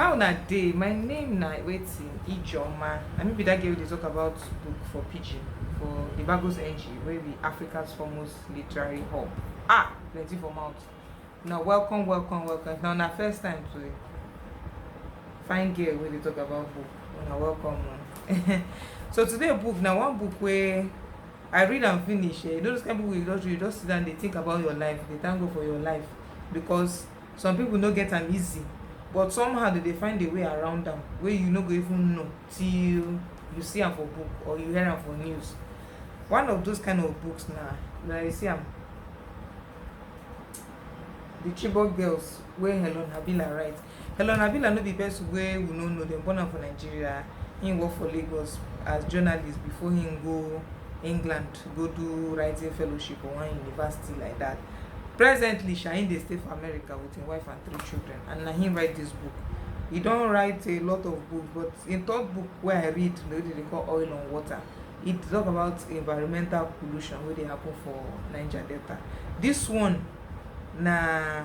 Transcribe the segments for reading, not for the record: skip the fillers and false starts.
How na day? My name na waiting Ijeoma. I mean be that girl they talk about book for Pidgin for the Bagus NG, where be Africa's foremost literary hub. Plenty for mouth. Now welcome. Now na first time to find girl where they talk about book. Now welcome. So today book now one book where I read and finish. You know those kind of people you just sit down, they think about your life, they thank God for your life. Because some people no get am easy. But somehow they find a way around them where you no go even know till you see am for book or you hear am for news. One of those kind of books na you see am the Chibok Girls wey Helon Habila write. Helon Habila no be person wey we no know dem, born am for Nigeria. He work for Lagos as journalist before he go England go do writing fellowship for one university like that. Presently Shahin dey stay for America with him wife and 3 children, and na him write this book. He don write a lot of books, but in third book wey I read they call Oil on Water, it talk about environmental pollution wey dey happen for Niger Delta. This one na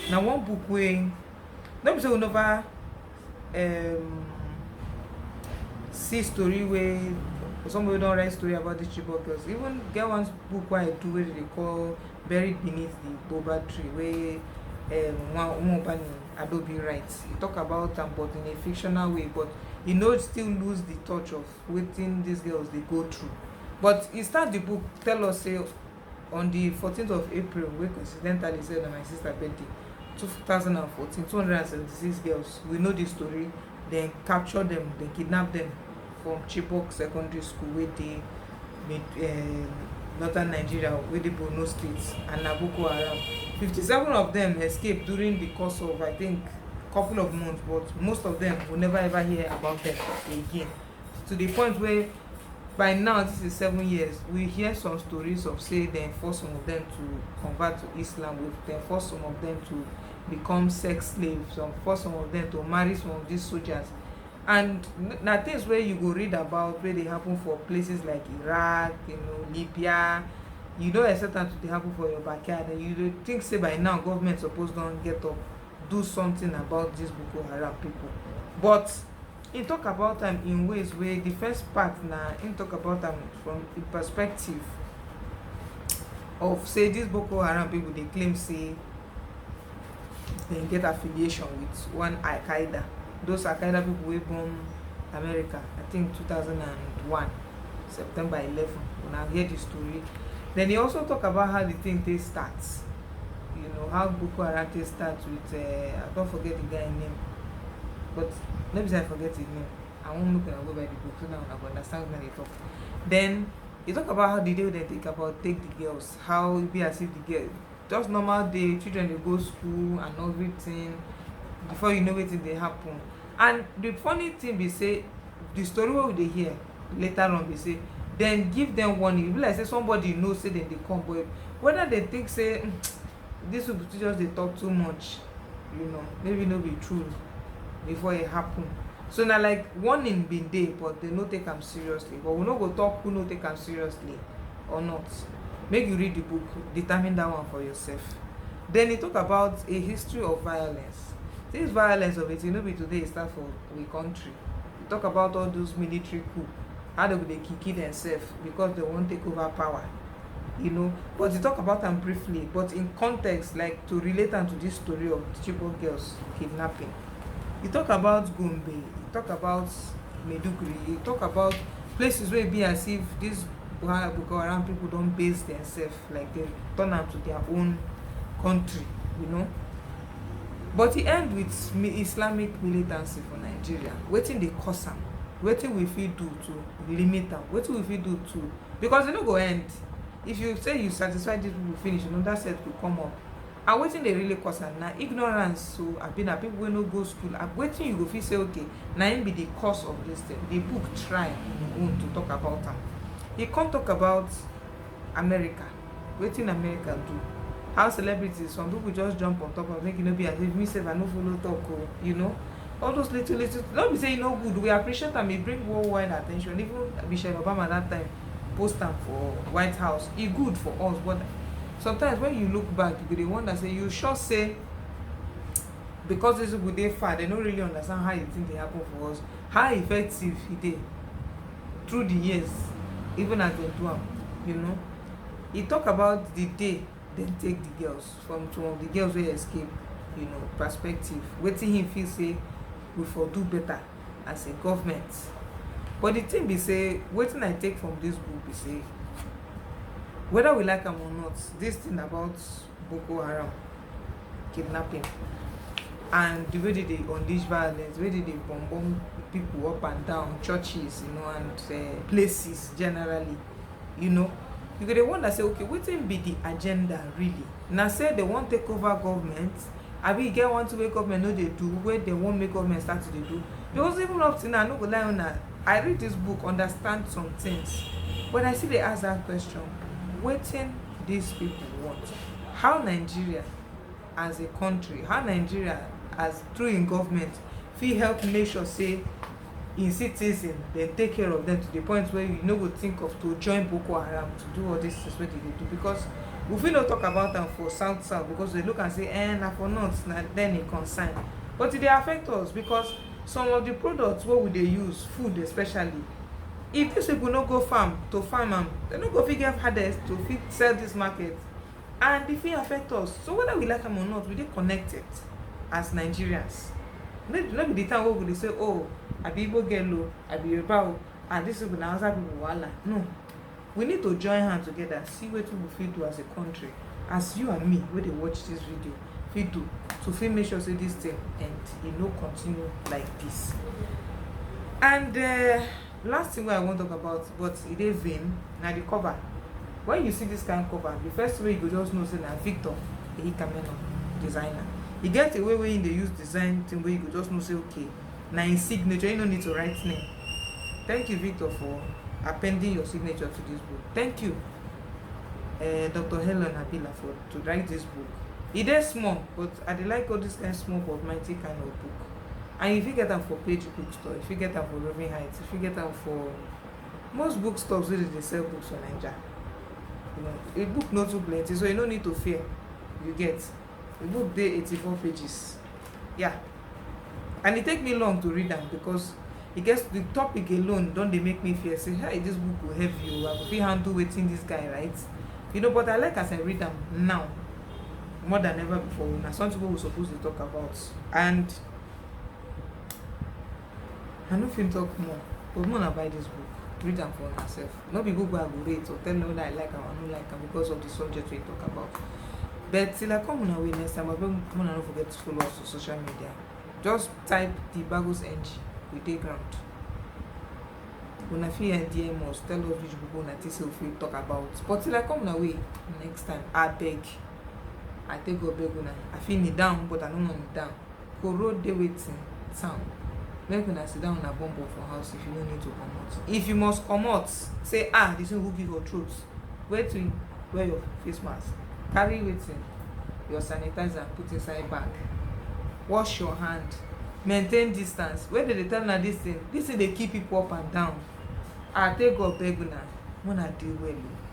one book wey no be say we never see story wey somebody don write story about the Chibok Girls. Even get one book wey I do wey they call Buried Beneath the Boba Tree, wey Umobani Adobe writes. He talk about am but in a fictional way, but he no still lose the touch of wetin these girls they go through. But he start the book tell us say on the 14th of April, wey coincidentally said on my sister birthday, 2014, 276 girls, we know this story, then capture them, then kidnap them from Chibok Secondary School wey dey northern Nigeria, wey dey Borno State, and na Boko Haram. 57 of them escaped during the course of I think couple of months, but most of them will never ever hear about them again. To the point where by now, this is 7 years, we hear some stories of say they force some of them to convert to Islam, they force some of them to become sex slaves, force some of them to marry some of these soldiers. And na things where you go read about where they happen for places like Iraq, Libya. You don't expect them to happen for your backyard, and you don't think say by now government suppose don't get up, do something about these Boko Haram people. But he talk about them in ways where the first part now he talk about them from the perspective of say these Boko Haram people, they claim say they get affiliation with one Al Qaeda. Those Al Qaeda people wey born America, I think 2001, September 11. When I hear the story, then he also talk about how the thing they starts. You know how Boko Haram they starts with I don't forget the guy name, but maybe I forget his name. I won't look and go by the book so now I go understand when they talk. Then he talk about how the day they think about take the girls, how it be as if the girl just normal day, children they go school and everything. Before you know wetin dey happen. And the funny thing be say the story wey we dey hear later on be say then give them warning. E be like say somebody know say dem dey come, but whether they think say this people just dey talk too much, maybe no be true before e happen. So na like warning been dey, but they no take am seriously. But we no go talk who no take am seriously or not. Make you read the book, determine that one for yourself. Then he talk about a history of violence. This violence of it, be today start for the country. We talk about all those military coup, how they kill themselves because they want to take over power, But he talk about them briefly, but in context, like to relate them to this story of the Chibok Girls kidnapping. He talk about Gombe, he talk about Meduguri, he talk about places where it be as if these Boko Haram people don't base themselves, like they turn them to their own country, But he end with Islamic militancy for Nigeria. Wetin dey cause am? Wetin we fit do to limit am? Wetin we fit do to, because e no go end. If you say you satisfy these people finish, another set will come up. And wetin dey really cause am na ignorance. So abi na people wey no go school. And wetin you go fit say okay, na im be the cause of this thing. The book try im own to talk about am. He come talk about America. Wetin America do? How celebrities, some people just jump on top of make be as if me sef I no follow talk, all those little don't be say good. We appreciate them, e bring worldwide attention. Even Michelle Obama that time post am for White House, e good for us, but sometimes when you look back you go dey wonder say you sure say because dis people dey far they no really understand how the thing dey happen for us, how effective e dey through the years even as dem do am. You know, e talk about the day dem take the girls, from some of the girls wey escape, you know, perspective, wetin him feel say we for do better as a government. But the thing be say wetin I take from this book be say whether we like am or not, this thing about Boko Haram kidnapping and the way they unleash violence, the way they bomb people up and down churches, you know, and places generally, you know, you go dey wonder say okay, wetin be the agenda really? Na say they wan take over government, abi e get one thing wey government no dey do wey they wan make government start to dey do? Because even up till now I no go lie una, I read this book, understand some things, but I still dey ask that question: wetin these people want? How Nigeria as a country, how Nigeria as through im government fit help make sure say im citizens dem take care of them to the point where you no go think of to join Boko Haram to do all these things wey they dey do? Because we fit no talk about am for south because they look and say na for north na then e concern, but e dey affect us because some of the products wey we dey use, food especially, if these people no go farm to farm am, they no go fit get harvest to fit sell this market, and e fit affect us. So whether we like am or not, we dey connected as Nigerians. No be the time wey we dey say oh abi Igbo girl o, abi Yoruba o, and these people na Hausa people wahala. No, we need to join hands together, see wetin we fit do as a country, as you and me wey dey watch this video fit do to fit make sure say this thing end, e no continue like this. And last thing wey I wan talk about, but e dey vain, na the cover. When you see this kind of cover, the first way you go just know say na Victor designer. E get a way wey im dey use design thing wey you go just know say okay, na im signature, you no need to write name. Thank you, Victor, for appending your signature to this book. Thank you, Dr. Helon Habila, for to write this book. E dey small, but I dey like all this kind small but mighty kind of book. And you fit get am for Page bookstore, you fit get am for Robin Heights, you fit get am for most bookstores wey dey sell books for Naija. You know, a book no too plenty, so you no need to fear. You get the book dey 84 pages. Yeah, and it take me long to read am because e get the topic alone don dey make me fear say hey, this book go heavy o, I go fit handle wetin this guy write, you know. But I like as I read am now more than ever before. Na something wey we suppose to talk about, and I no fit talk more, but more na buy this book, read am for yourself. No be book wey I go rate or tell me whether I like am or no like am because of the subject we talk about. But till I come una way next time, I beg una no forget to follow us on social media. Just type the Bagus NG, we dey ground. Una fit DM us, tell us which book una think say we fit talk about. But till I come una way next time, I beg, I take go beg una. I fit kneel down, but I no wan kneel down. Koro dey waiting sound. Make una sit down una bumbo for house if you no need to comot. If you must comot, say this thing hook you for throat, wait till wear your face mask, carry wetin your sanitizer, put inside bag, wash your hand, maintain distance. Where dey tell una this thing dey keep people up and down. I take go beg una, una dey well o.